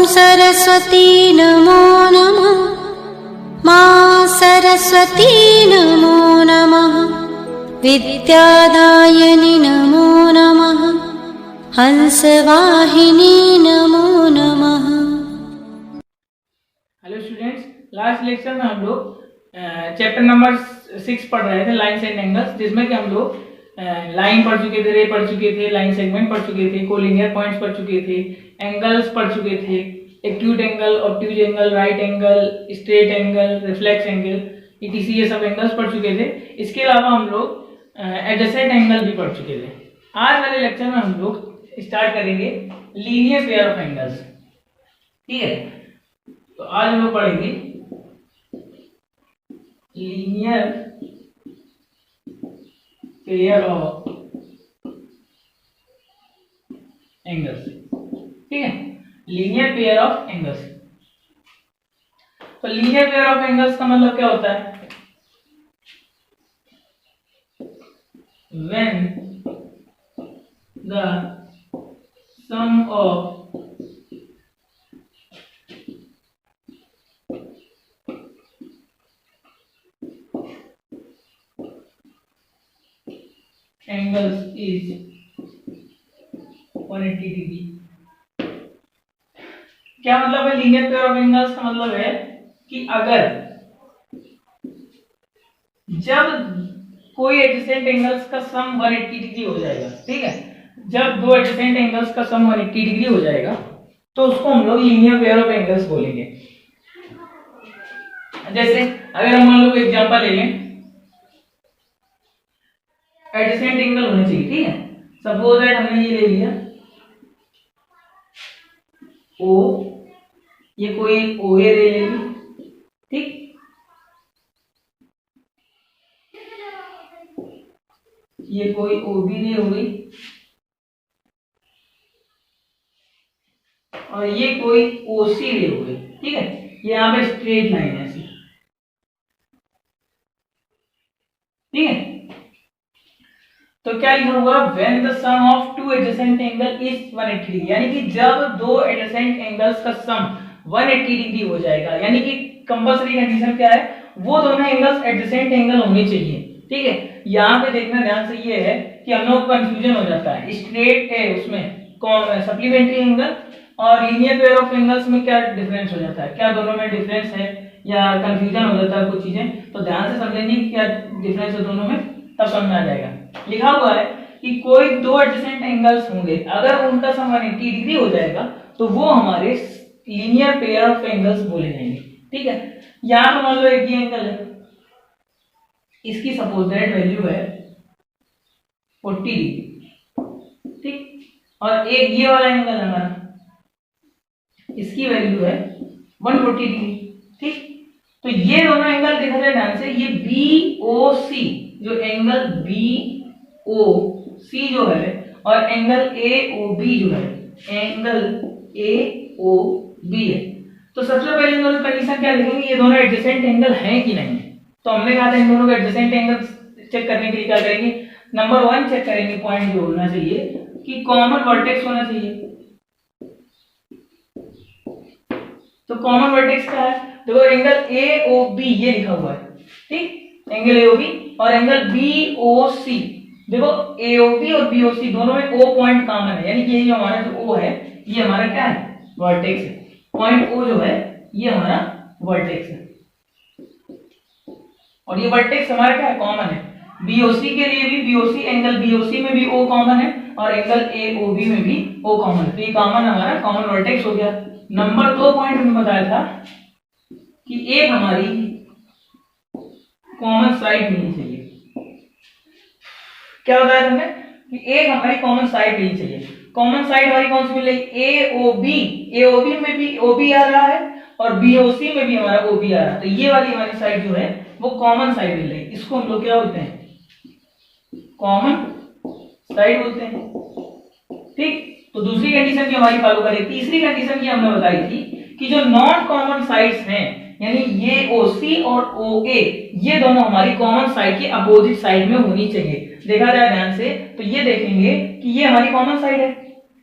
सरस्वती नमो नमः। मां सरस्वती नमो नमः। विद्यादायिनी नमो नमः। हंसवाहिनी नमो नमः। हेलो स्टूडेंट्स, लास्ट लेक्चर में हम लोग चैप्टर नंबर 6 पढ़ रहे थे, लाइन्स एंड एंगल्स, जिसमें कि हम लोग लाइन पढ़ चुके थे, रे पढ़ चुके थे, लाइन सेगमेंट पढ़ चुके थे, कोलिनियर पॉइंट्स पढ़ चुके थे, एंगल्स पढ़ चुके थे, acute angle, obtuse angle, right angle, straight angle, reflex angle, etc, ये सब एंगल्स पढ़ चुके थे। इसके अलावा हम लोग एडजेसेंट एंगल भी पढ़ चुके थे। आज वाले लेक्चर में हम लोग स्टार्ट करेंगे लीनियर पेयर ऑफ एंगल्स। ठीक है, तो आज हम लोग पढ़ेंगे लीनियर पेयर ऑफ एंगल्स। ठीक है, लीनियर पेयर ऑफ एंगल्स। तो लीनियर पेयर ऑफ एंगल्स का मतलब क्या होता है? When the sum of angles is 180 degree. क्या मतलब है लीनियर पेयर ऑफ एंगल्स का? मतलब है कि अगर जब कोई एडजेसेंट एंगल्स का सम 180 डिग्री हो जाएगा, ठीक है, जब दो एडजेसेंट एंगल्स का सम 180 डिग्री हो जाएगा तो उसको हम लोग लीनियर पेयर ऑफ एंगल्स बोलेंगे। जैसे अगर हम मान लो एग्जांपल ले लें, एडजेसेंट एंगल होने चाहिए, ठीक है। सपोज दैट हमने ये ले लिया ओ, ये कोई OA रे ले ली, ठीक, ये कोई OB रे हो गई, और ये कोई OC रे हो गई। ठीक है, ये यहाँ पे स्ट्रेट लाइन है ऐसी, ठीक है। तो क्या लिखा हुआ? When the sum of two adjacent angle is 180 degree, यानी कि जब दो एडजेसेंट एंगल्स का सम 180 डिग्री हो जाएगा, यानी कि कंपल्सरी कंडीशन क्या है? वो दोनों एंगल्स एडजेसेंट एंगल होने चाहिए। ठीक है, यहाँ पे देखना ध्यान से ये है कि हम लोग कंफ्यूजन हो जाता है। स्ट्रेट है उसमें सप्लीमेंट्री एंगल और लीनियर पेयर ऑफ एंगल्स में क्या डिफरेंस हो जाता है, क्या दोनों में डिफरेंस है, या कंफ्यूजन हो जाता है कुछ चीजें। तो ध्यान से समझेंगे क्या डिफरेंस है दोनों में, तब समझ में आ जाएगा। लिखा हुआ है कि कोई दो एडजेसेंट एंगल्स होंगे, अगर उनका सम 180 डिग्री हो जाएगा तो वो हमारे लीनियर पेयर ऑफ एंगल्स बोले जाएंगे। ठीक है, यहां पर मान लो एक ये एंगल है, इसकी सपोज दैट वैल्यू है 40 डिग्री, ठीक, और एक ये वाला एंगल है हमारा, इसकी वैल्यू है 140 डिग्री। ठीक, तो ये दोनों एंगल देखा जाए ध्यान से, ये BOC जो एंगल BOC जो है और एंगल AOB जो है, एंगल AOB है। तो सबसे पहले दोनों कंडीशन क्या लिखेंगे? ये दोनों एडजेसेंट एंगल हैं कि नहीं। तो हमने कहा था इन दोनों के एडजेसेंट एंगल चेक करने के लिए क्या करेंगे? नंबर 1 चेक करेंगे, पॉइंट जो होना चाहिए कि कॉमन वर्टेक्स होना चाहिए। तो कॉमन वर्टेक्स क्या है? देखो एंगल AOB ये लिखा हुआ है, ठीक, एंगल AOB और एंगल BOC। देखो AOB और BOC दोनों में O पॉइंट कॉमन है, यानी कि ये जो हमारा जो O है ये हमारा क्या है? वर्टेक्स है। पॉइंट O जो है ये हमारा वर्टेक्स है, और ये वर्टेक्स हमारा क्या है? कॉमन है। BOC के लिए भी BOC एंगल BOC में भी O कॉमन है और एंगल AOB में भी O कॉमन है। तो ये कॉमन हमारा कॉमन वर्टेक्स हो गया। नंबर 2 पॉइंट हमने बताया था कि एक हमारी कॉमन साइड मिलनी चाहिए। क्या बताया हमने? कि एक हमारी कॉमन साइड मिलनी चाहिए। कॉमन साइड हमारी कौन सी मिलेगी? AOB में भी OB आ रहा है और BOC में भी हमारा OB आ रहा है। तो ये वाली हमारी साइड जो है वो कॉमन साइड मिल रही है। इसको हम लोग क्या बोलते हैं? कॉमन साइड बोलते हैं। ठीक, तो दूसरी कंडीशन की हमारी फॉलो करें। तीसरी कंडीशन की हमने बताई थी कि जो नॉन कॉमन साइड्स हैं, यानी ये OC और OA, ये दोनों हमारी कॉमन साइड के अपोजिट साइड में होनी चाहिए। देखा जाए ध्यान से तो ये देखेंगे कि ये हमारी कॉमन साइड है,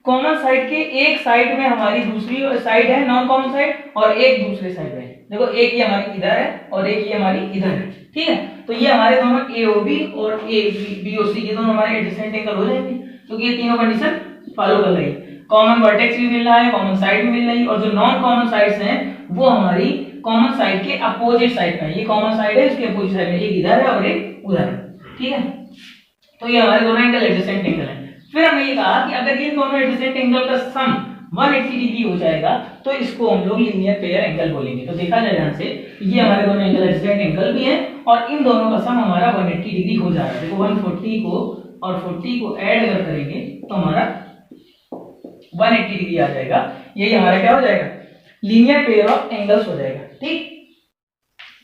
कॉमन साइड के एक साइड में हमारी दूसरी साइड है नॉन कॉमन साइड और एक दूसरे साइड में। देखो एक ये हमारी इधर है और एक ये हमारी इधर है, ठीक है। तो ये हमारे दोनों AOB और ABOC ये दोनों हमारे एडजेसेंट एंगल हो जाएंगे, क्योंकि ये तीनों कंडीशन फॉलो कर रही है। कॉमन वर्टेक्स भी मिल रहा है, कॉमन साइड भी मिल रही है, और जो नॉन कॉमन साइड्स हैं वो हमारी कॉमन साइड के अपोजिट साइड में। ये कॉमन साइड है, इसके अपोजिट साइड में एक इधर है और एक उधर है, ठीक है। तो ये हमारे दोनों एंगल एडजेसेंट एंगल है। फिर हमने ये कहा कि अगर इन दोनों एडजेसेंट एंगल का सम 180 डिग्री हो जाएगा तो इसको हम लोग लीनियर पेयर एंगल बोलेंगे। तो देखा जाए ध्यान से, ये हमारे दोनों एंगल एडजेसेंट एंगल भी हैं और इन दोनों का सम हमारा 180 डिग्री हो जा रहा है। देखो 140 को और 40 को ऐड अगर करेंगे तो हमारा 180 डिग्री आ जाएगा। यही हमारा क्या हो जाएगा, लीनियर पेयर ऑफ एंगल्स हो जाएगा, ठीक।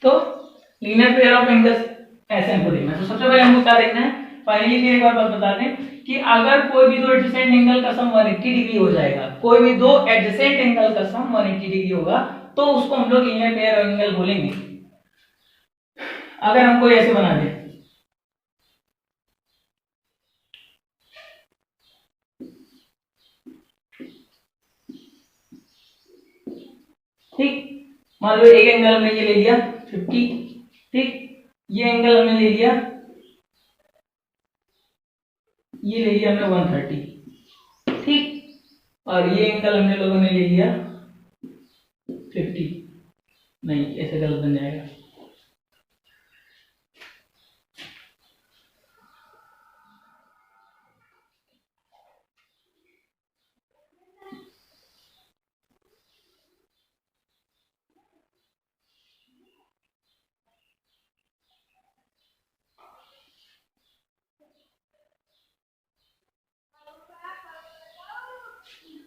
तो लीनियर पेयर ऑफ एंगल्स ऐसे हमको देखना है। तो सबसे पहले हमको क्या देखना है, फाइनली फिर एक बार बात बता दें कि अगर कोई भी दो एडजेसेंट एंगल का सम 180 डिग्री हो जाएगा, कोई भी दो एडजेसेंट एंगल का सम 180 डिग्री होगा तो उसको हम लोग लीनियर पेयर ऑफ एंगल बोलेंगे। अगर हम कोई ऐसे बना दें, ठीक, मान लो एक एंगल हमने ये ले लिया 50, ठीक, ये एंगल हमने ले लिया, ये ले लिया हमने 130, ठीक, और ये एंगल हमने लोगों ने ले लिया 50। नहीं, ऐसे गलत बन जाएगा।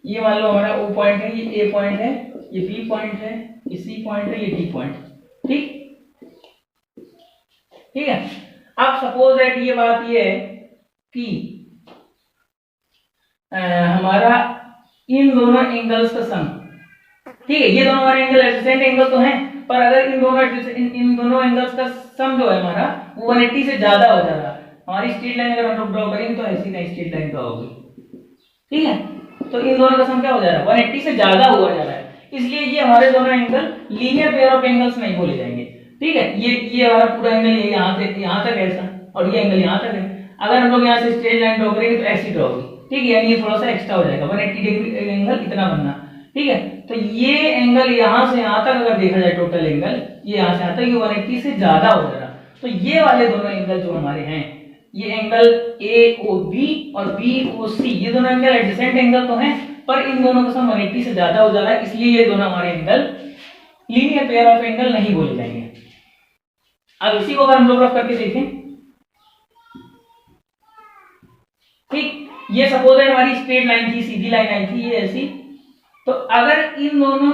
ये मान लो हमारा O पॉइंट है, ये A पॉइंट है, ये B पॉइंट है, ये C पॉइंट है, ये D पॉइंट, ठीक, ठीक है। अब सपोज दैट ये बात ये है कि हमारा इन दोनों एंगल्स का सम, ठीक है, ये दोनों हमारे एंगल एडजेसेंट एंगल तो हैं, पर अगर इन दोनों एंगल्स का सम जो है हमारा वो 180 से ज्यादा हो जा रहा है। हमारी स्ट्रेट लाइन अगर हम लोग ड्रॉ करेंगे तो ऐसी नहीं स्ट्रेट लाइन ड्रॉ होगी, ठीक है। तो इन दोनों का सम क्या हो जा रहा है, 180 से ज्यादा हुआ जा रहा है, इसलिए ये हमारे दोनों angle linear pair of angles नहीं बोले जाएंगे, ठीक है। ये हमारा पूरा एंगल ये यहाँ से यहाँ तक ऐसा और ये एंगल यहाँ तक है। अगर हम लोग यहाँ से स्ट्रेट लाइन ड्रॉ करेंगे तो ऐसी ड्रॉ होगी, ठीक है, यानी ये थोड़ा सा एक्स्ट्रा हो जाएगा, 180 डिग्री एंगल इतना बनना, ठीक है। तो ये एंगल यहाँ से यहाँ तक अगर देखा जाए टोटल एंगल ये यहाँ से यहाँ तक ये 180 से ज्यादा हो जा रहा। तो ये वाले दोनों एंगल जो हमारे हैं, ये एंगल AOB और BOC ये दोनों एंगल एडजेसेंट एंगल तो हैं, पर इन दोनों का सम 180 से ज्यादा हो जा रहा है, इसलिए ये दोनों हमारे angle linear pair of angle नहीं बोले जाएंगे। अब इसी को अगर हम लोग रफ करके देखें, ठीक, ये सपोज है हमारी स्ट्रेट लाइन थी, सीधी लाइन आई थी, ये ऐसी। तो अगर इन दोनों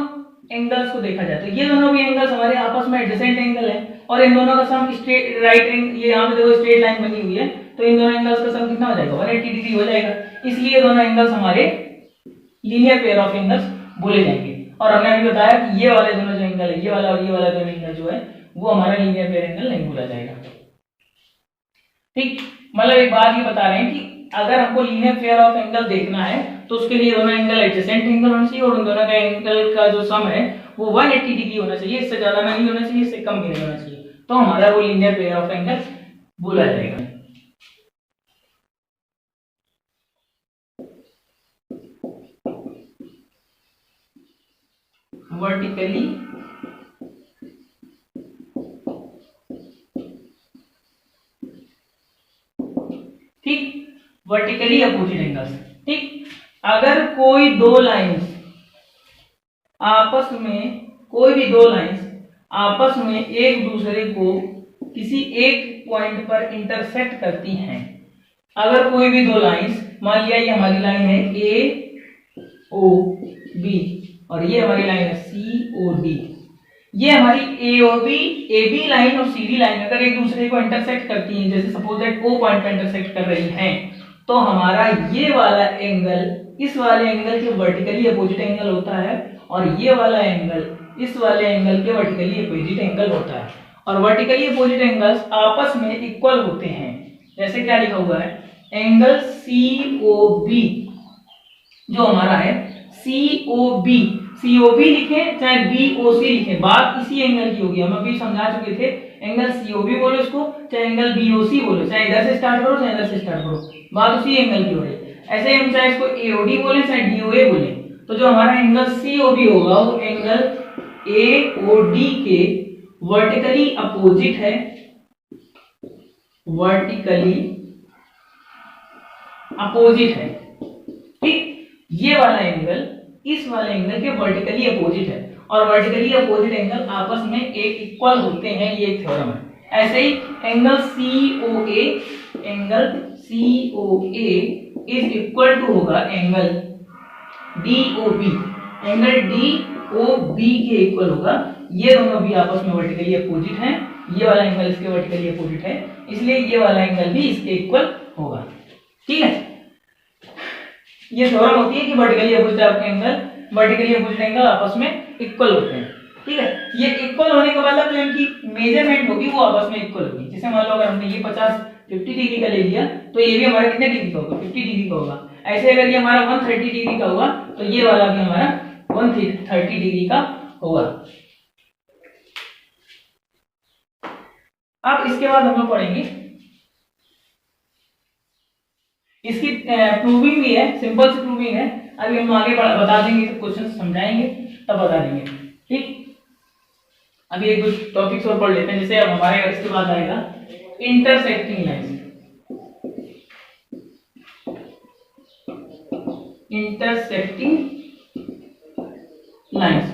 एंगल्स को देखा जाए तो ये दोनों भी एंगल्स हमारे आपस में एडजेसेंट एंगल है और इन दोनों का सम स्ट्रेट राइट एंगल, ये यहाँ पे देखो स्ट्रेट लाइन बनी हुई है, तो इन दोनों एंगल्स का सम कितना हो जाएगा, 180 डिग्री हो जाएगा, इसलिए दोनों एंगल्स हमारे लीनियर पेयर ऑफ एंगल्स बोले जाएंगे। और हमने अभी बताया कि ये वाले दोनों जो एंगल है, ये वाला और ये वाला दोनों एंगल जो है वो हमारा लीनियर पेयर एंगल नहीं बोला जाएगा, ठीक। मतलब एक बात ये बता रहे हैं कि अगर हमको लीनियर पेयर ऑफ एंगल देखना है तो उसके लिए दोनों एंगल एडजेसेंट एंगल होना चाहिए और उन दोनों का एंगल का जो सम है वो 180 डिग्री होना चाहिए, इससे ज्यादा नहीं होना चाहिए, इससे कम भी नहीं होना चाहिए, तो हमारा वो लीनियर पेयर ऑफ एंगल बोला जाएगा। वर्टिकली ठीक, वर्टिकली अपोजिट एंगल्स, ठीक। अगर कोई दो लाइंस आपस में, कोई भी दो लाइंस आपस में एक दूसरे को किसी एक पॉइंट पर इंटरसेक्ट करती हैं, अगर कोई भी दो लाइंस, मान लिया ये हमारी लाइन है AOB और ये हमारी लाइन है COD, ये हमारी AOB AB लाइन और CD लाइन अगर एक दूसरे को इंटरसेक्ट करती हैं, जैसे सपोज दैट O पॉइंट पर इंटरसेक्ट कर रही हैं, तो हमारा ये वाला एंगल इस वाले एंगल के वर्टिकली अपोजिट एंगल होता है और ये वाला एंगल इस वाले एंगल के वर्टिकली अपोजिट एंगल होता है। और वर्टिकली अपोजिट एंगल्स आपस में इक्वल होते हैं, जैसे क्या लिखा हुआ है, एंगल COB जो हमारा है COB, COB लिखे चाहे BOC लिखे, बात इसी एंगल की होगी। हम अभी समझा चुके थे, एंगल COB बोलो इसको, चाहे एंगल BOC बोलो, चाहे इधर से स्टार्ट करो चाहे इधर से स्टार्ट करो, बात उसी एंगल की हो रही है। ऐसे हम चाहे इसको AOD बोले चाहे DOA बोले, तो जो हमारा एंगल COB होगा वो एंगल AOD के वर्टिकली अपोजिट है, वर्टिकली अपोजिट है। ठीक, ये वाला एंगल इस वाले एंगल के वर्टिकली अपोजिट है, और वर्टिकली अपोजिट एंगल आपस में एक इक्वल होते हैं, ये एक थ्योरम है। ऐसे ही angle COA, angle COA is equal to होगा एंगल DOB, एंगल DOB के इक्वल होगा। ये दोनों भी आपस में वर्टिकली अपोजिट हैं, ये वाला एंगल इसके वर्टिकली अपोजिट है, इसलिए ये वाला एंगल भी इसके इक्वल होगा। ठीक है, ये थ्योरम होती है कि vertically opposite angle, vertically opposite angle आपस में इक्वल होते हैं। ठीक है, ये इक्वल होने के बाद जो इनकी मेजरमेंट होगी वो आपस में इक्वल होगी। जैसे मान लो अगर हमने ये 50 डिग्री का ले लिया तो ये भी हमारा कितने डिग्री का होगा, 50 डिग्री का होगा। ऐसे अगर ये हमारा 130 डिग्री का हुआ तो ये वाला भी हमारा 130 डिग्री का होगा। अब इसके बाद हम लोग पढ़ेंगे, इसकी प्रूविंग भी है, सिंपल सी प्रूविंग है। अभी हम आगे बता देंगे, क्वेश्चन समझाएंगे तब बता देंगे। ठीक, अभी एक दो टॉपिक्स और पढ़ लेते हैं। जैसे अब हमारे इसके बाद आएगा इंटरसेक्टिंग लाइंस, इंटरसेक्टिंग लाइंस।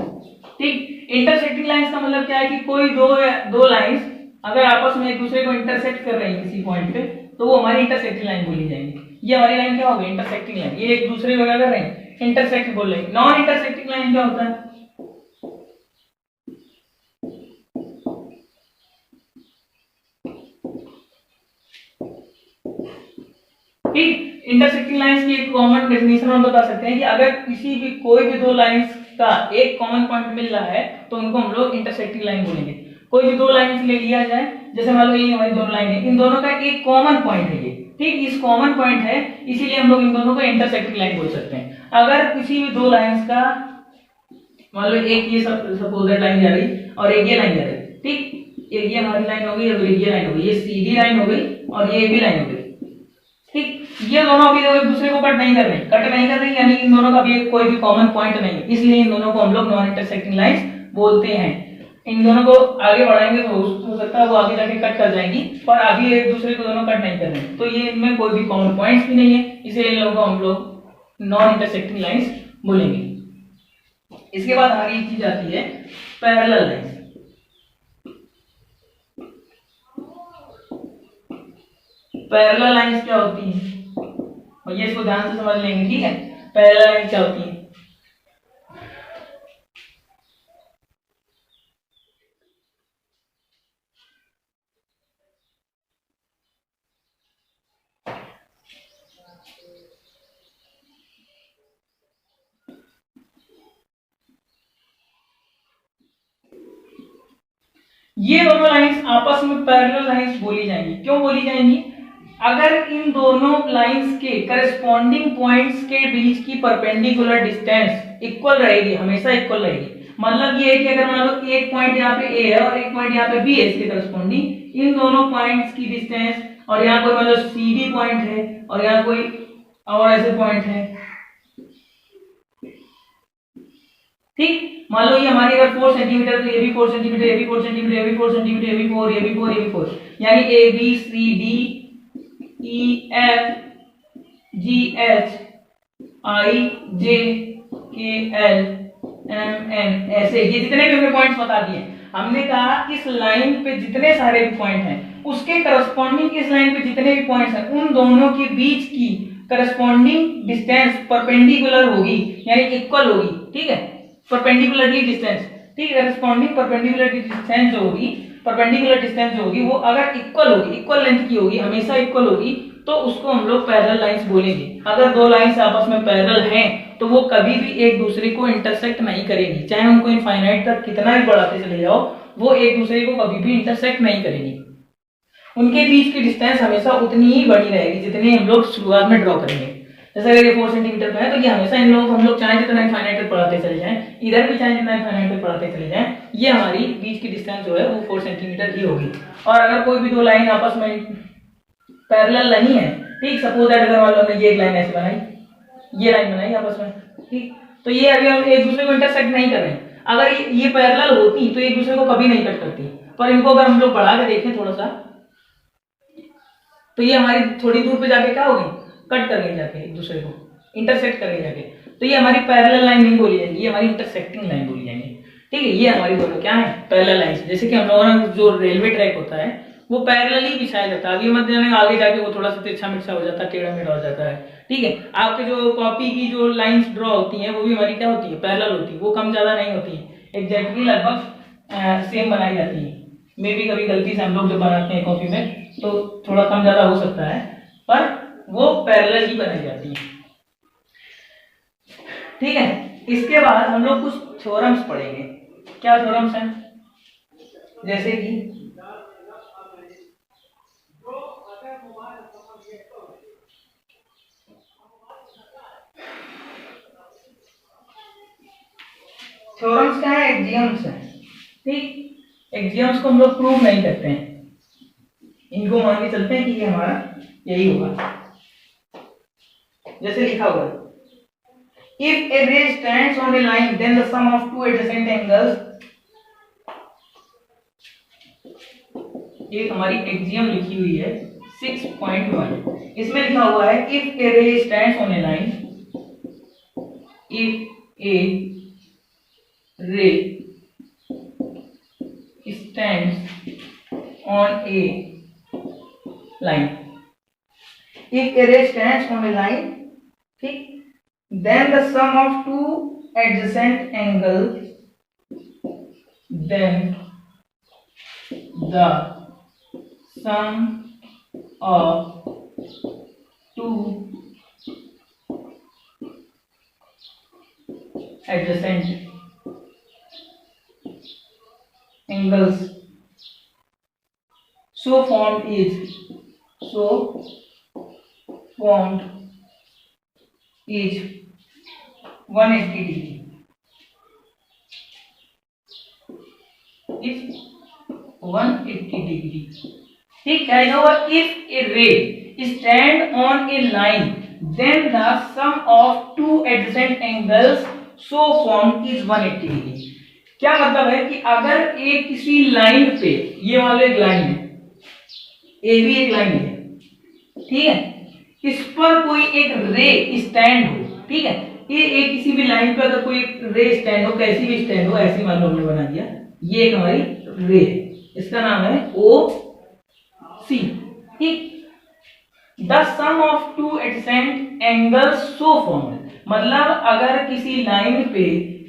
ठीक, इंटरसेक्टिंग लाइंस का मतलब क्या है कि कोई दो लाइंस अगर आपस में एक दूसरे को इंटरसेक्ट कर रही है किसी पॉइंट पे, तो वो हमारी इंटरसेक्टिंग लाइन बोली जाएगी। ये हमारी लाइन क्या होगी, इंटरसेक्टिंग लाइन। ये एक दूसरे को क्या कर रहे हैं, इंटरसेक्ट बोल रहे हैं। नॉन इंटरसेक्टिंग लाइन क्या होता है, ठीक, इंटरसेक्टिंग लाइंस की एक कॉमन डेफिनेशन हम बता सकते हैं कि अगर किसी भी कोई भी दो लाइंस का एक कॉमन पॉइंट मिल रहा है तो उनको हम लोग इंटरसेक्टिंग लाइन बोलेंगे। कोई भी दो लाइंस ले लिया जाए, जैसे मान लो ये हमारी दोनों लाइन है, इन दोनों का एक कॉमन पॉइंट है ये, ठीक, इस कॉमन पॉइंट है, इसीलिए हम लोग इन दोनों को इंटरसेक्टिंग लाइन बोल सकते हैं। अगर किसी भी दो लाइंस का मान लो एक ये सपोज लाइन जा रही और एक ये लाइन जा रही, ठीक, एक ये हमारी लाइन हो गई और एक ये लाइन हो गई, ये सीधी लाइन हो गई और ये भी लाइन हो गई। ठीक, ये दोनों अभी एक दूसरे को कट नहीं कर रहे, यानी इन दोनों का भी कोई भी कॉमन पॉइंट नहीं है, इसलिए इन दोनों को हम लोग नॉन इंटरसेक्टिंग लाइंस बोलते हैं। इन दोनों को आगे बढ़ाएंगे तो हो सकता है वो आगे जाके कट कर जाएंगी, पर अभी एक दूसरे को दोनों कट नहीं कर रहे हैं, तो ये इनमें कोई भी कॉमन पॉइंट्स भी नहीं है, इसलिए इन लोगों को हम लोग नॉन इंटरसेक्टिंग लाइंस बोलेंगे। इसके बाद आगे एक चीज आती है पैरेलल लाइंस। पैरेलल लाइंस क्या होती है भैया, इसको ध्यान से समझ लेंगे। ठीक है, पैरेलल लाइंस क्या होती है, ये दोनों लाइंस आपस में पैरेलल लाइंस बोली जाएंगी। क्यों बोली जाएंगी, अगर इन दोनों लाइंस के करस्पॉन्डिंग पॉइंट्स के बीच की परपेंडिकुलर डिस्टेंस इक्वल रहेगी, हमेशा इक्वल रहेगी। मतलब ये है कि अगर मान लो एक पॉइंट यहाँ पे ए है और एक पॉइंट यहाँ पे बी है, इसके करस्पॉन्डिंग इन दोनों पॉइंट्स की डिस्टेंस, और यहाँ कोई मतलब सी डी पॉइंट है और यहाँ कोई और ऐसे पॉइंट है, ठीक, मान लो ये हमारी अगर 4 सेंटीमीटर तो ये भी 4 सेंटीमीटर, ये भी 4 सेंटीमीटर, ये भी 4 सेंटीमीटर, ये भी 4, ये भी 4, ये भी 4, यानी A B C D E F G H I J K L M N, ऐसे ये जितने भी हमने पॉइंट्स बता दिए, हमने कहा इस लाइन पे जितने सारे भी पॉइंट हैं उसके करस्पॉन्डिंग इस लाइन पे जितने भी पॉइंट्स हैं उन दोनों के बीच की करस्पॉन्डिंग डिस्टेंस परपेंडिकुलर होगी, यानी इक्वल होगी। ठीक है, परपेंडिकुलरली डिस्टेंस, ठीक है, करस्पॉन्डिंग परपेंडिकुलर डिस्टेंस जो होगी, परपेंडिकुलर डिस्टेंस जो होगी वो अगर इक्वल होगी, इक्वल लेंथ की होगी, हमेशा इक्वल होगी, तो उसको हम लोग पैरेलल लाइंस बोलेंगे। अगर दो लाइंस आपस में पैरेलल हैं तो वो कभी भी एक दूसरे को इंटरसेक्ट नहीं करेंगी, चाहे उनको इनफाइनाइट तक कितना भी बढ़ाते चले जाओ, वो एक दूसरे को कभी भी इंटरसेक्ट नहीं करेंगी। उनके बीच की डिस्टेंस हमेशा उतनी ही बड़ी रहेगी जितनी हम लोग शुरुआत में ड्रॉ करेंगे। जैसे अगर ये 4 सेंटीमीटर का है तो ये हमेशा इन लोगों को हम लोग चाहे जितना इनफाइनाइट तक बढ़ाते चले जाएं, इधर भी चाहे जितना इनफाइनाइट तक बढ़ाते चले जाएं, ये हमारी बीच की डिस्टेंस जो है वो 4 सेंटीमीटर ही होगी। और अगर कोई भी दो लाइन आपस में पैरेलल नहीं है, ठीक, सपोज दैट अगर मान लो हमने ये एक लाइन ऐसे बनाई, ये लाइन बनाई आपस में, ठीक, तो ये अभी हम एक दूसरे को इंटरसेक्ट नहीं कर रहे हैं। अगर ये पैरेलल होती तो एक दूसरे को कभी नहीं कट करती, पर इनको अगर हम लोग बढ़ा के देखें थोड़ा सा, तो ये हमारी थोड़ी दूर पे जाके क्या होगी, कट कर गई जाके, एक दूसरे को इंटरसेक्ट कर गई जाके, तो ये हमारी पैरेलल लाइन नहीं बोली जाएगी, ये हमारी इंटरसेक्टिंग लाइन बोली जाएगी। ठीक है, ये हमारी दोनों क्या है, पैरेलल लाइन। जैसे कि हम लोगों ने जो रेलवे ट्रैक होता है वो पैरेलल ही बिछाया जाता है, अभी मत जाने आगे जाके वो थोड़ा सा तिरछा मिर्चा हो जाता है, टेढ़ा मेढ़ा हो जाता है। ठीक है, आपके जो कॉपी की जो लाइंस ड्रॉ होती हैं वो भी हमारी क्या होती है, पैरेलल होती है, वो कम ज्यादा नहीं होती है, एग्जैक्टली लगभग सेम बनाई जाती है। मे भी कभी गलती से हम लोग जो बनाते हैं कॉपी में तो थोड़ा कम ज्यादा हो सकता है, पर वो पैरेलल ही बनाई जाती है। ठीक है, इसके बाद हम लोग कुछ थ्योरम्स पढ़ेंगे। क्या थ्योरम्स हैं, जैसे कि थ्योरम्स क्या है, एक्सियम्स हैं। ठीक, एक्सियम्स को हम लोग प्रूव नहीं करते हैं, इनको मान के चलते हैं कि ये हमारा यही होगा। जैसे लिखा हुआ है, if a ray stands on a line then the sum of two adjacent angles, एक हमारी एक्सियम लिखी हुई है 6.1, इसमें लिखा हुआ है if a ray stands on a line, if a ray stands on a line, if a ray stands on a line, ठीक, then the sum of two adjacent angles, then the sum of two adjacent angles so formed is 180 degree, is 180 degree. ठीक है, if a ray stand on a line then the sum of two adjacent angles so formed is 180 degree. क्या मतलब है कि अगर एक किसी line पे, ये मान लो एक लाइन है, ए भी एक लाइन है, ठीक है, इस पर कोई एक रे स्टैंड हो, ठीक है, ये एक किसी भी लाइन पे अगर कोई एक रे स्टैंड हो, कैसी भी स्टैंड हो, ऐसी मान लो हमने बना दिया, ये एक हमारी रे है, इसका नाम है ओ सी। ठीक, the sum of two adjacent angles so formed, मतलब अगर किसी लाइन पे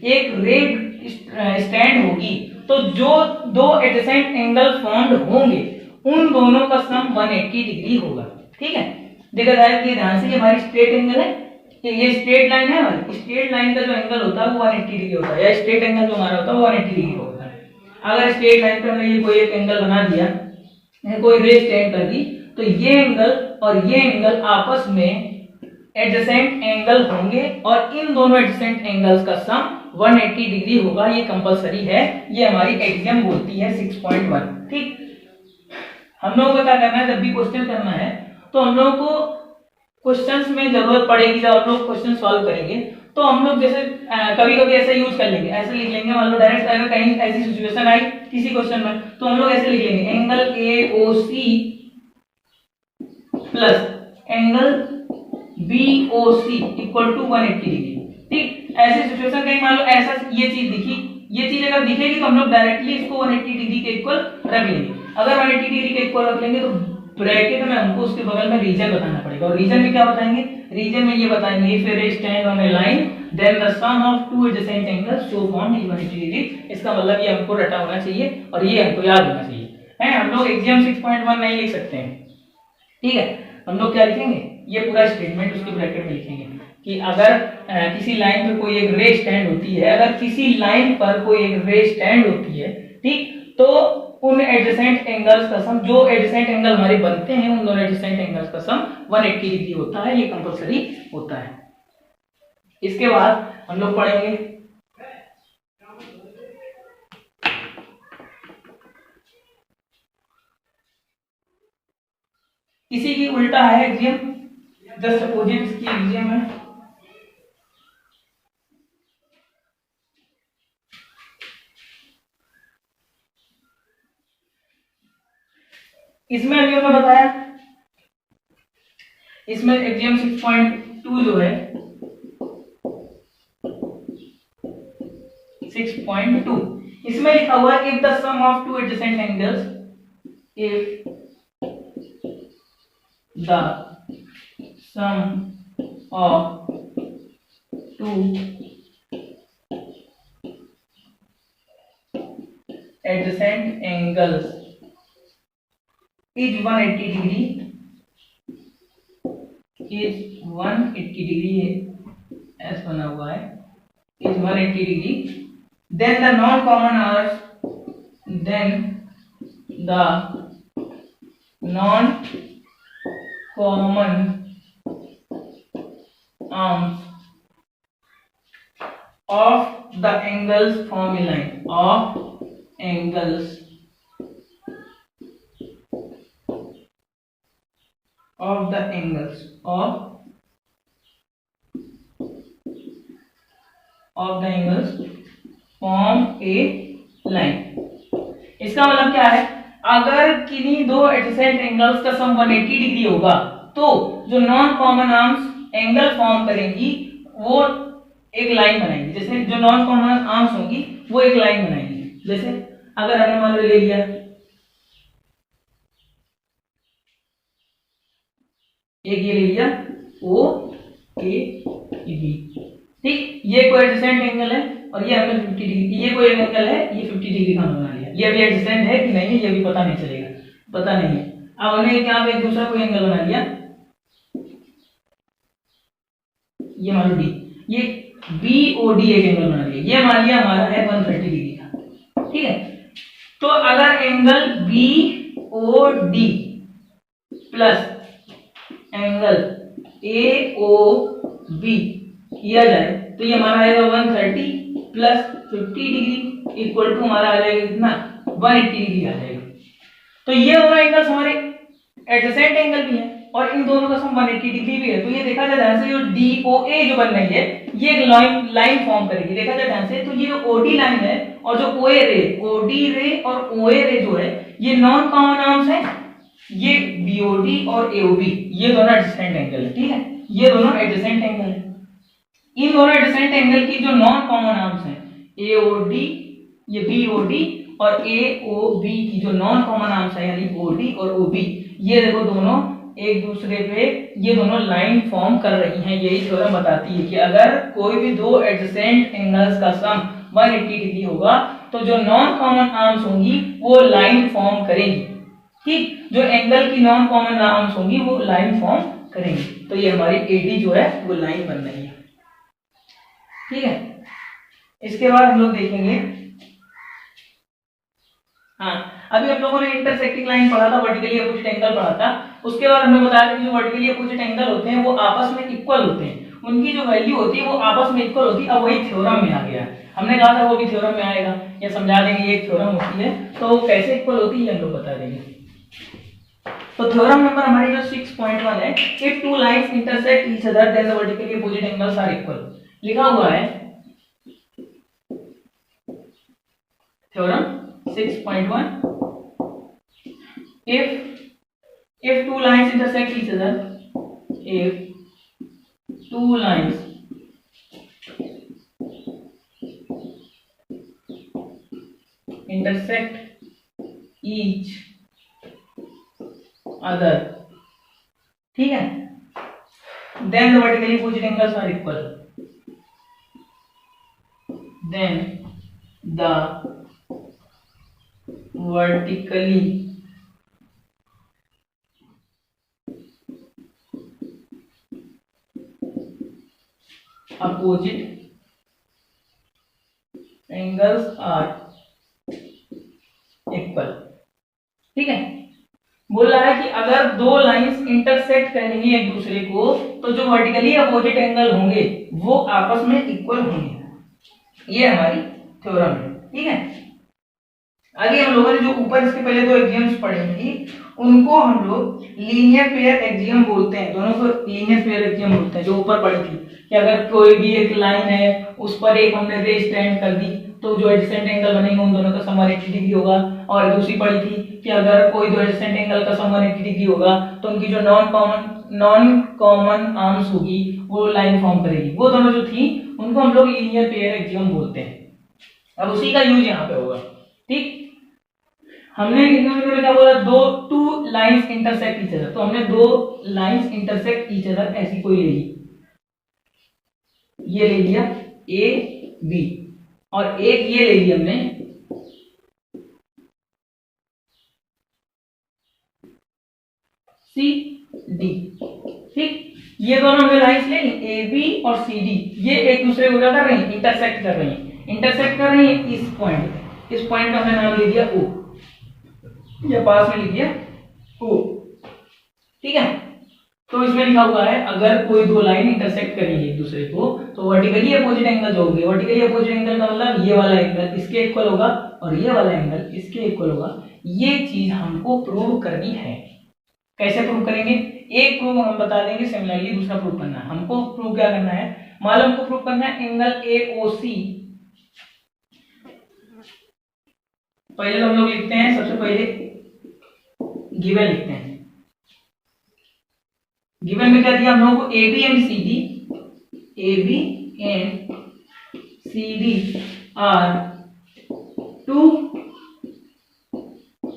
एक रे स्टैंड होगी तो जो दो एडजेसेंट एंगल फॉर्म्ड होंगे उन दोनों का सम 180 डिग्री होगा। ठीक है, देखा जाए कि ध्यान से, ये हमारी स्ट्रेट एंगल है, ये स्ट्रेट लाइन है हमारी, स्ट्रेट लाइन का जो एंगल होता है वो 180 डिग्री होता है, या स्ट्रेट एंगल जो हमारा होता है वो 180 डिग्री होता है। अगर स्ट्रेट लाइन पे हमने ये कोई एक एंगल बना दिया, कोई रे स्टैंड कर दी, तो ये एंगल और ये एंगल आपस में एडजेसेंट एंगल होंगे और इन दोनों एडजेसेंट एंगल्स का सम 180 डिग्री होगा, ये कंपलसरी है, ये हमारी एक्सियम बोलती है 6.1। ठीक, हम लोगों को क्या करना है, जब भी क्वेश्चन करना है तो हम लोगों को क्वेश्चंस में जरूरत पड़ेगी, जब हम लोग क्वेश्चन सॉल्व करेंगे तो हम लोग जैसे कभी कभी ऐसे यूज कर लेंगे, ऐसे लिख लेंगे, मान लो डायरेक्ट अगर कहीं ऐसी सिचुएशन आई किसी क्वेश्चन में तो हम लोग ऐसे लिख लेंगे, angle A O C plus angle B O C equal to 180 degree. ठीक, ऐसी सिचुएशन कहीं मान लो ऐसा ये चीज दिखी, ये चीज अगर दिखेगी तो हम लोग डायरेक्टली इसको 180 डिग्री के इक्वल रख लेंगे। अगर 180 डिग्री के इक्वल रख लेंगे तो ब्रैकेट में हमको उसके बगल में रीजन बताना पड़ेगा, और रीजन में क्या बताएंगे, रीजन में ये बताएंगे if a stand on a line then the sum of two adjacent angles so formed is 180 degree. इसका मतलब ये हमको रटा होना चाहिए और ये हमको याद होना चाहिए है। हम लोग एक्सियम 6.1 नहीं लिख सकते हैं। ठीक है, हम लोग क्या लिखेंगे, ये पूरा स्टेटमेंट उसके ब्रैकेट में लिखेंगे कि अगर किसी लाइन पर कोई एक रे स्टैंड होती है, अगर किसी लाइन पर कोई एक रे स्टैंड होती है, ठीक, तो उन एडजेसेंट एंगल्स का सम, जो एडजेसेंट एंगल हमारे बनते हैं उन दोनों एडजेसेंट एंगल्स का सम 180 डिग्री होता है, ये कंपलसरी होता है। इसके बाद हम लोग पढ़ेंगे इसी की उल्टा है एक्सियम, जस्ट अपोजिट इसकी एक्सियम है। इसमें अभी हमने बताया, इसमें एक्सियम 6.2 जो है 6.2, इसमें लिखा हुआ है if the sum of two adjacent angles, if the sum of two adjacent angles is 180 degree, is 180 degree, ऐसा बना हुआ है, is 180 degree, then the non-common arms, then the non-common arms of the angles form a line, of angles of the angles of the angles form a line। इसका मतलब क्या है, अगर किन्हीं दो एडजेसेंट एंगल्स का सम 180 डिग्री होगा तो जो non common arms angle form करेंगी वो एक लाइन बनाएंगी। जैसे जो नॉन कॉमन आर्म्स होंगी वो एक लाइन बनाएंगी। जैसे अगर हमने मान लो ले लिया एक ये ले लिया ओ ए बी, ठीक, ये कोई एडजेसेंट एंगल है और ये हमने 50 डिग्री, ये कोई एंगल है, ये 50 डिग्री का बना लिया। ये अभी एडजेसेंट है कि नहीं है ये भी पता नहीं चलेगा, पता नहीं है। अब हमने क्या एक दूसरा कोई एंगल बना लिया, ये मान लो डी, ये बी ओ डी एक एंगल बना लिया, ये मान लिया हमारा है 130 डिग्री का, ठीक है। तो अगर angle B O D plus angle A O B किया जाए तो ये हमारा आएगा 130 प्लस 50 डिग्री इक्वल टू हमारा आ जाएगा कितना 180 डिग्री आ जाएगा। तो ये दोनों एंगल्स हमारे एडजेसेंट एंगल भी हैं और इन दोनों का सम 180 डिग्री भी है। तो ये देखा जाए ध्यान से, जो DOA जो बन रही है ये एक लाइन फॉर्म करेगी। देखा जाए ध्यान से तो ये जो OD लाइन है और जो OA रे, OD रे और OA रे जो है ये नॉन कॉमन आर्म्स है, ये BOD और AOB ये दोनों एडजेसेंट एंगल है, ठीक है, ये दोनों एडजेसेंट एंगल है। इन दोनों एडजेसेंट एंगल की जो नॉन कॉमन आर्म्स हैं AOD, ये BOD और AOB की जो नॉन कॉमन आर्म्स है यानी OD और OB, ये देखो दोनों एक दूसरे पे ये दोनों लाइन फॉर्म कर रही हैं। यही थ्योरम बताती है कि अगर कोई भी दो एडजेसेंट एंगल्स का सम 180 डिग्री होगा तो जो नॉन कॉमन आर्म्स होंगी वो लाइन फॉर्म करेंगी, ठीक, जो एंगल की नॉन कॉमन आर्म्स होंगी वो लाइन फॉर्म करेंगी। तो ये हमारी AD जो है वो लाइन बन रही है, ठीक है। इसके बाद हम लोग देखेंगे, हाँ अभी हम लोगों ने इंटरसेक्टिंग लाइन पढ़ा था, वर्टिकली अपोजिट एंगल पढ़ा था। उसके बाद हमने बताया कि जो वर्टिकली अपोजिट एंगल होते हैं वो आपस में इक्वल होते हैं, उनकी जो वैल्यू होती है वो आपस में इक्वल होती है। अब वही थ्योरम में आ गया, हमने कहा था वो भी थ्योरम में आएगा, ये समझा देंगे, ये एक थ्योरम होती है तो वो कैसे इक्वल होती है हम लोग बता देंगे। तो थ्योरम नंबर हमारी जो 6.1 है, if two lines intersect each other then the vertically opposite angles are equal. लिखा हुआ है theorem 6.1, if two lines intersect each other, if two lines intersect each other, ठीक है, then the vertically opposite angles are equal, then the vertically opposite angles are equal। ठीक है। बोल रहा है कि अगर दो लाइंस इंटरसेक्ट करेंगी एक दूसरे को तो जो वर्टिकली अपोजिट एंगल होंगे वो आपस में इक्वल होंगे। ये हमारी थ्योरम है। ठीक है। आगे हम लोगों ने जो ऊपर इसके पहले दो एक्सियम्स पढ़े थे उनको हम लोग लीनियर पेयर एक्सियम बोलते हैं। दोनों को लीनियर पेयर एक्सियम बोलते हैं। जो ऊपर पढ़ी थी कि अगर कोई भी एक लाइन है उस पर एक हमने रे स्टैंड कर दी तो जो एडजेसेंट एंगल बनेंगे उन दोनों का सम 180 डिग्री होगा। और दूसरी पढ़ी थी कि अगर कोई दो एडजेसेंट एंगल का सम 180 डिग्री होगा तो उनकी जो नॉन कॉमन आर्म्स होगी वो लाइन फॉर्म करेगी। वो दोनों जो थी उनको हम लोग लीनियर पेयर एक्सियम बोलते हैं। अब उसी का यूज यहाँ पे होगा। ठीक। हमने इनमें क्या बोला, to lines intersect each other. तो हमने दो लाइंस इंटरसेक्ट ईच अदर ऐसी कोई ले ली, ये ले लिया ए बी और एक ये ले ली हमने सी डी। ठीक। ये दोनों हमने लाइंस ले ली ए बी और सी डी। ये एक दूसरे को क्या कर रही हैं, इंटरसेक्ट कर रही हैं। इंटरसेक्ट कर रही है इस पॉइंट का हमने नाम ले दिया ओ, या पास में लिख दिया ओ। ठीक है। तो इसमें लिखा हुआ है अगर कोई दो लाइन इंटरसेक्ट करेंगे एक दूसरे को तो वर्टिकली अपोजिट एंगल जो होंगे, वर्टिकली अपोजिट एंगल का मतलब ये वाला एंगल इसके इक्वल होगा और ये वाला एंगल इसके इक्वल होगा। ये चीज हमको प्रूव करनी है। कैसे प्रूव करेंगे? एक प्रूव हम बता देंगे, सिमिलरली दूसरा प्रूव करना है। हमको प्रूव क्या करना है, मान लो हमको प्रूव करना है एंगल AOC। पहले हम लोग लिखते हैं, सबसे पहले गिवन लिखते हैं। गिवन में क्या दिया हम लोगों को, AB and CD are two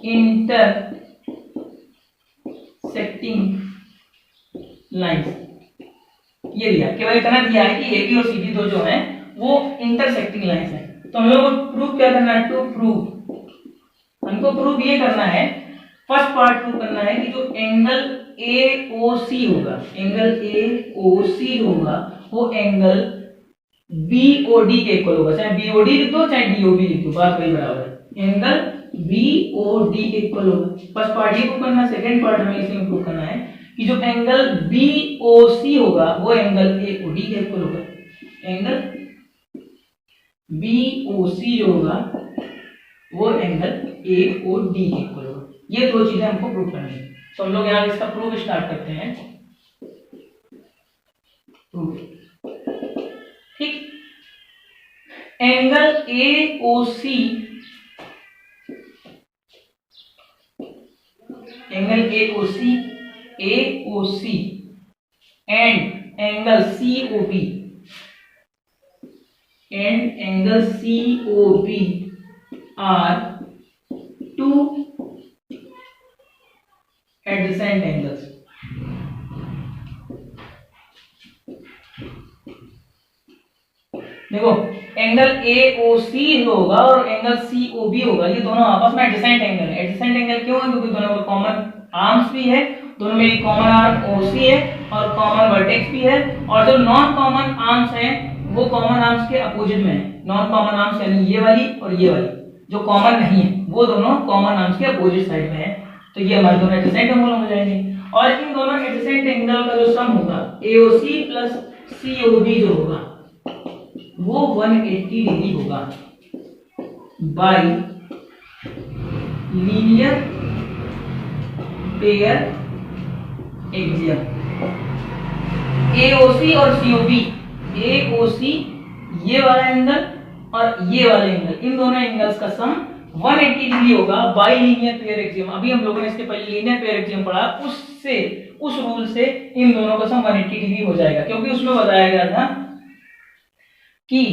intersecting lines. ये दिया, केवल इतना दिया है कि AB और CD दो जो हैं वो इंटरसेक्टिंग लाइंस हैं। तो हम लोग को प्रूव क्या करना है, हमको प्रूव ये करना है, फर्स्ट पार्ट प्रूव करना है कि जो एंगल AOC होगा वो एंगल BOD के इक्वल होगा। चाहे BOD लिख दो चाहे DOB लिख दो, बात वही बराबर है। एंगल BOD के इक्वल होगा। फर्स्ट पार्ट ये प्रूव करना है। सेकंड पार्ट हमें इसे प्रूव करना है कि जो एंगल BOC होगा वो एंगल AOD के इक्वल होगा। एंगल BOC जो होगा वो एंगल AOD के इक्वल होगा। ये दो चीजें हमको प्रूव करनी है। तो हम लोग यहाँ इसका प्रूफ स्टार्ट करते हैं। प्रूफ। ठीक। Angle AOC and angle COB are two adjacent angles. देखो एंगल AOC जो होगा और एंगल COB होगा, ये दोनों आपस में एडजेसेंट एंगल है। एडजेसेंट एंगल क्यों है? क्योंकि दोनों में कॉमन आर्म्स भी है, दोनों में एक कॉमन आर्म OC है और कॉमन वर्टेक्स भी है। और जो नॉन कॉमन आर्म्स हैं वो कॉमन आर्म्स के अपोजिट में है। नॉन कॉमन आर्म्स यानी ये वाली और ये वाली जो कॉमन नहीं है वो दोनों कॉमन आर्म्स के अपोजिट साइड में है। तो ये हमारे दोनों एडजेसेंट एंगल हो जाएंगे। और इन दोनों एडजेसेंट एंगल का जो सम होगा AOC प्लस COB जो होगा वो 180 डिग्री होगा bye linear pair axiom. AOC और COB, AOC ये वाला एंगल और ये वाला एंगल, इन दोनों एंगल्स का सम 180 डिग्री होगा बाय लीनियर पेयर एक्सियम। अभी हम लोगों ने इसके पहले लीनियर पेयर एक्सियम पढ़ा, उस रूल से इन दोनों का सम 180 डिग्री हो जाएगा। क्योंकि उसमें बताया गया था कि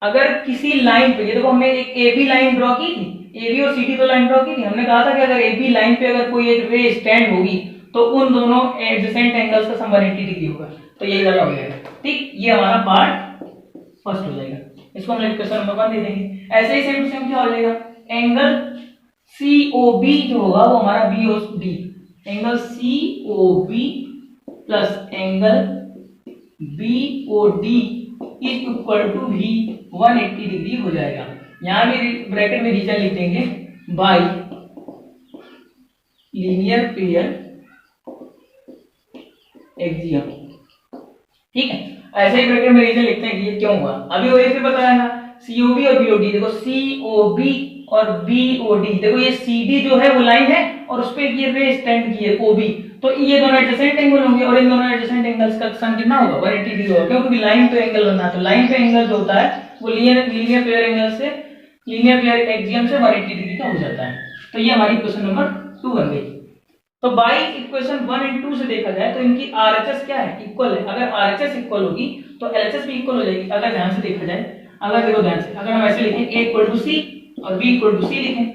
अगर किसी लाइन पे, ये देखो हमने एक AB लाइन ड्रॉ की थी, AB और CD दो लाइन ड्रॉ की थी। हमने कहा था कि अगर AB लाइन पे अगर कोई एक रे स्टैंड होगी तो उन दोनों एडजेसेंट एंगल्स का सम 180 डिग्री होगा। तो यही वाला हो जाएगा। ठीक, ये हमारा पार्ट फर्स्ट हो जाएगा। इसको हम क्वेश्चन नंबर 1 दे देंगे। ऐसे ही सेम टू सेम क्या हो जाएगा, एंगल COB जो होगा वो हमारा BOD, angle COB plus angle BOD is equal to V 180 degree हो जाएगा। यहाँ भी ब्रैकेट में रीजन लिख देंगे बाई लीनियर पेयर एक्सियम। ठीक है, ऐसे ही ब्रैकेट में रीजन लिखते हैं कि ये क्यों हुआ। अभी वही से बताया ना COB और BOD, देखो COB और BOD, देखो ये CD जो है वो लाइन है और उस पे ये रे स्टैंड की है OB, तो ये दोनों एडजेसेंट एंगल होंगे और इन दोनों एडजेसेंट एंगल्स का सम कितना होगा 180 डिग्री होगा, क्योंकि लाइन पे एंगल बनना है। तो लाइन पे एंगल जो होता है वो लीनियर पेयर एंगल से लीनियर पेयर एक्सियम से 180 डिग्री का हो जाता है। तो ये हमारी क्वेश्चन नंबर 2 बन गई। तो बाई इक्वेशन 1 और 2 से देखा जाए तो इनकी RHS क्या है, इक्वल है। अगर RHS इक्वल होगी तो LHS भी इक्वल हो जाएगी। अगर ध्यान से देखा जाए, अगर देखो ध्यान से, अगर हम ऐसे लिखें A इक्वल टू C और B इक्वल टू C लिखें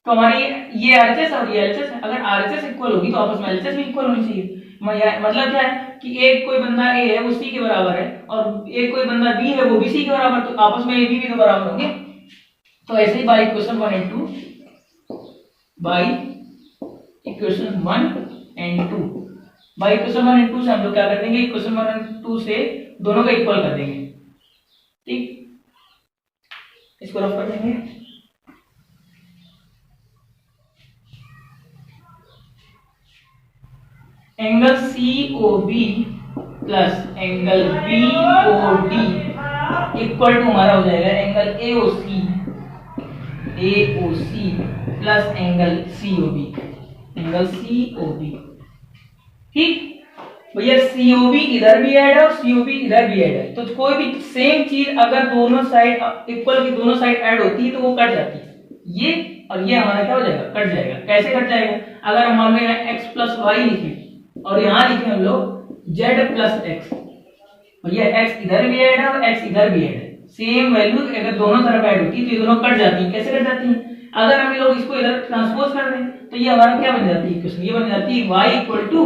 तो हमारी ये RHS और ये LHS है। अगर RHS इक्वल होगी तो आपस में LHS भी इक्वल होनी चाहिए। मतलब क्या है कि एक कोई बंदा A है वो C के बराबर है और एक कोई बंदा B है वो भी C के बराबर, तो आपस में A B भी तो बराबर होंगे। तो ऐसे ही बाई इक्वेशन 1 और 2, by equation 1 and 2, by equation 1 and 2 से हम लोग क्या कर देंगे, इक्वेशन 1 एंड 2 से दोनों को इक्वल कर देंगे। ठीक, इसको रफ कर देंगे। Angle COB plus angle BOD equal to हमारा हो जाएगा angle AOC plus angle COB, angle COB। ठीक भैया, COB इधर भी ऐड है और COB इधर भी ऐड है, तो कोई भी सेम चीज अगर दोनों साइड इक्वल की दोनों साइड ऐड होती है तो वो कट जाती है। ये और ये हमारा क्या हो जाएगा, कट जाएगा। कैसे कट जाएगा, अगर हम मान लो x प्लस वाई लिखे और यहाँ लिखे हम लोग z प्लस एक्स, भैया x इधर भी ऐड है और x इधर भी ऐड है, सेम वैल्यू अगर दोनों तरफ ऐड होती है तो ये दोनों कट जाती है। कैसे कट जाती है, अगर हम लोग इसको इधर ट्रांसपोज कर दें तो ये हमारा क्या बन जाती है इक्वेशन, ये बन जाती है y equal to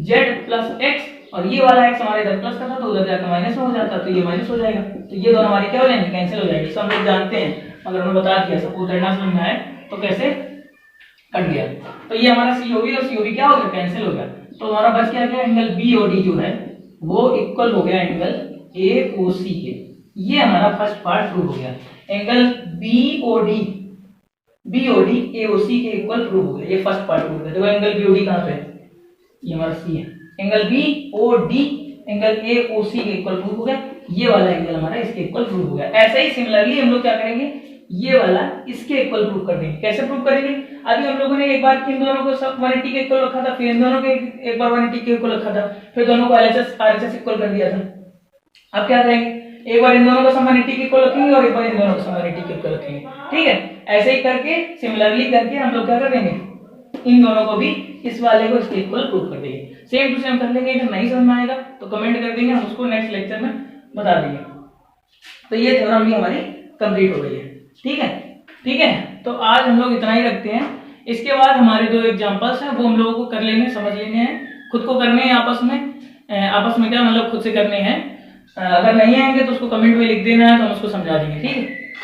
z plus x और ये वाला x हमारे इधर प्लस का था तो उधर जाकर माइनस में हो जाता, तो ये माइनस हो जाएगा। तो ये दोनों हमारे क्या हो जाएंगे, कैंसिल हो जाएंगे। सब लोग जानते हैं, अगर हमने बता दिया सबको उतरना समझ में आए तो कैसे कट गया। तो ये हमारा COB और COB क्या हो गया, कैंसिल हो गया। तो हमारा बच क्या गया, एंगल BOD जो है वो इक्वल हो गया एंगल AOC के। ये हमारा फर्स्ट पार्ट प्रूव हो गया। एंगल BOD AOC के इक्वल प्रूव हो गया, ये फर्स्ट पार्ट प्रूव हो गया। देखो एंगल BOD कहां पे है, ये हमारा C है। एंगल BOD एंगल AOC के इक्वल प्रूव हो गया, ये वाला एंगल हमारा इसके इक्वल प्रूव हो गया। ऐसे ही सिमिलरली हम लोग क्या करेंगे, ये वाला इसके इक्वल प्रूव कर देंगे। कैसे प्रूव करेंगे, अभी हम लोगों ने एक बार इन दोनों को सब 180 के इक्वल रखा था, फिर इन दोनों के एक बार 180 के इक्वल रखा था, फिर दोनों को LHS RHS इक्वल कर दिया था। अब क्या करेंगे, एक बार इन दोनों को 180 के इक्वल रखेंगे और एक बार इन दोनों को 180 के इक्वल रखेंगे। ठीक है, ऐसे ही करके सिमिलरली करके हम लोग क्या कर देंगे, इन दोनों को भी इस वाले को इसके इक्वल प्रूव कर देंगे। सेम टू सेम कर लेंगे। अगर नहीं समझ में आएगा तो कमेंट कर देंगे, हम उसको नेक्स्ट लेक्चर में बता देंगे। तो ये थ्योरम भी हमारी कंप्लीट हो गई है। ठीक है, तो आज हम लोग इतना ही रखते हैं। इसके बाद हमारे जो एग्जांपल्स हैं वो हम लोगों को कर लेने, समझ लेने हैं, खुद को करने हैं आपस में क्या मतलब खुद से करने हैं। अगर नहीं आएंगे तो उसको कमेंट में लिख देना है, तो हम उसको समझा देंगे। ठीक है,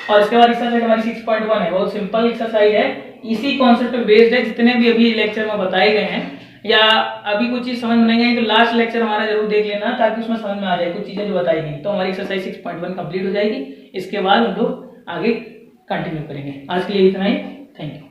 और इसके बाद एक्सरसाइज हमारी 6.1 है, बहुत सिंपल एक्सरसाइज है, इसी कॉन्सेप्ट पे बेस्ड है। जितने भी अभी लेक्चर में बताए गए हैं, या अभी कुछ चीज समझ में नहीं आई तो लास्ट लेक्चर हमारा जरूर देख लेना, ताकि उसमें समझ में आ जाए कुछ चीजें जो बताई गई। तो हमारी एक्सरसाइज 6.1 कंप्लीट हो जाएगी। इसके बाद हम लोग आगे कंटिन्यू करेंगे। आज के लिए इतना ही, थैंक यू।